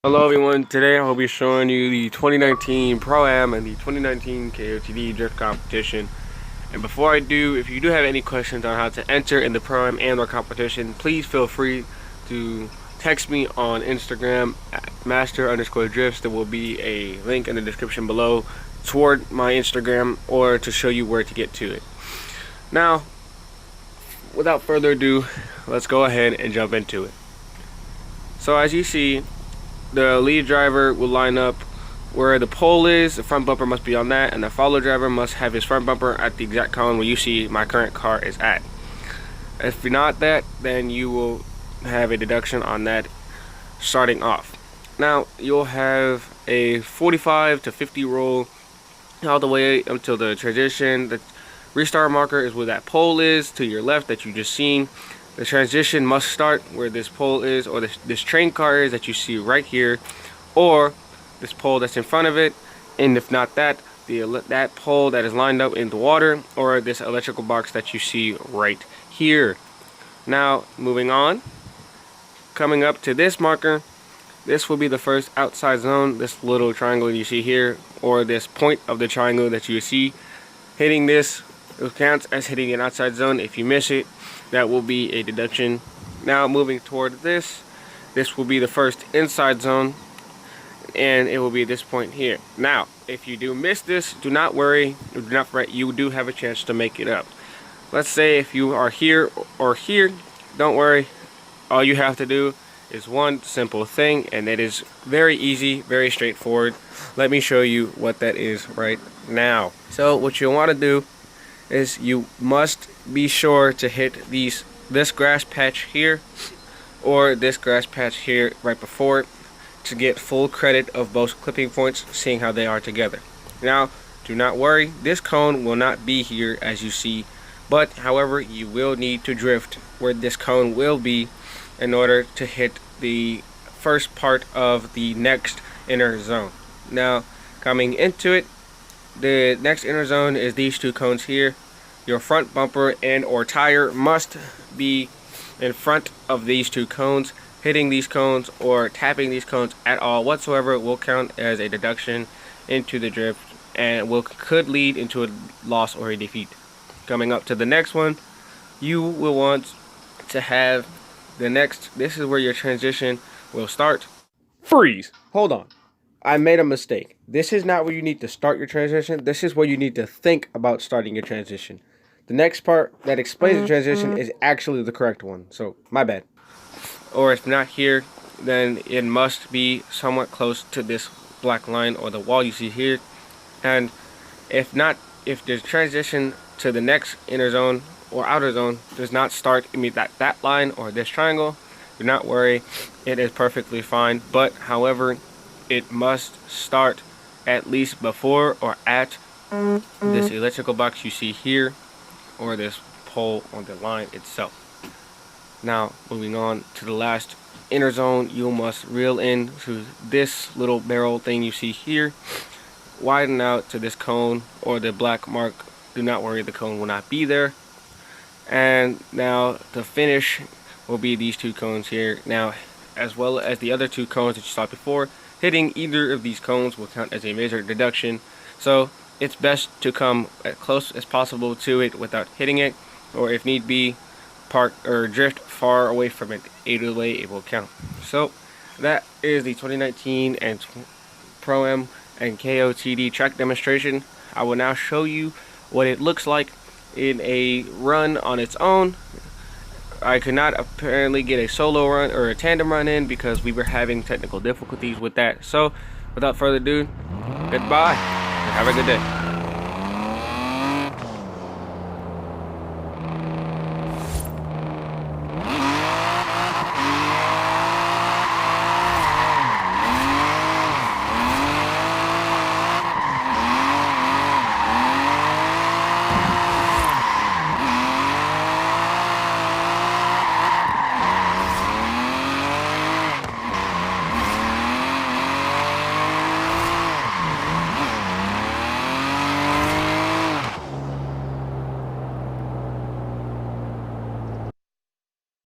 Hello everyone, today I'll be showing you the 2019 Pro-Am and the 2019 K.O.T.D drift competition. And before I do, if you do have any questions on how to enter in the Pro-Am and or competition, please feel free to text me on Instagram at master_drifts. There will be a link in the description below toward my Instagram or to show you where to get to it. Now, without further ado, let's go ahead and jump into it. So as you see, the lead driver will line up where the pole is. The front bumper must be on that, and the follow driver must have his front bumper at the exact cone where you see my current car is at. If you're not that, then you will have a deduction on that starting off. Now you'll have a 45 to 50 roll all the way until the transition. The restart marker is where that pole is to your left that you just seen. The transition must start where this pole is, or this train car is that you see right here, or this pole that's in front of it, and if not that, that pole that is lined up in the water, or this electrical box that you see right here. Now, moving on, coming up to this marker, this will be the first outside zone, this little triangle you see here, or this point of the triangle that you see. Hitting this, it counts as hitting an outside zone. If you miss it, that will be a deduction. Now moving toward this will be the first inside zone, and it will be this point here. Now if you do miss this, do not worry, do not fret, you do have a chance to make it up. Let's say if you are here or here, don't worry, all you have to do is one simple thing, and it is very easy, very straightforward. Let me show you what that is right now. So what you want to do is you must be sure to hit this grass patch here or this grass patch here right before it to get full credit of both clipping points, seeing how they are together. Now do not worry, this cone will not be here as you see, but however you will need to drift where this cone will be in order to hit the first part of the next inner zone. Now coming into it, the next inner zone is these two cones here. Your front bumper and or tire must be in front of these two cones. Hitting these cones or tapping these cones at all whatsoever will count as a deduction into the drift and could lead into a loss or a defeat. Coming up to the next one, you will want to have this is where your transition will start. Freeze! Hold on. I made a mistake. This is not where you need to start your transition. This is where you need to think about starting your transition. The next part that explains the transition is actually the correct one. So, my bad. Or if not here, then it must be somewhat close to this black line or the wall you see here. And if not, if the transition to the next inner zone or outer zone does not start that line or this triangle, do not worry. It is perfectly fine. But, however, it must start at least before or at this electrical box you see here, or this pole on the line itself. Now moving on to the last inner zone, you must reel in to this little barrel thing you see here, widen out to this cone or the black mark. Do not worry, the cone will not be there. And now the finish will be these two cones here. Now, as well as the other two cones that you saw before, hitting either of these cones will count as a major deduction. So it's best to come as close as possible to it without hitting it, or if need be, park or drift far away from it. Either way, it will count. So that is the 2019 and Pro-Am and K.O.T.D track demonstration. I will now show you what it looks like in a run on its own. I could not apparently get a solo run or a tandem run in because we were having technical difficulties with that. So without further ado, goodbye and have a good day.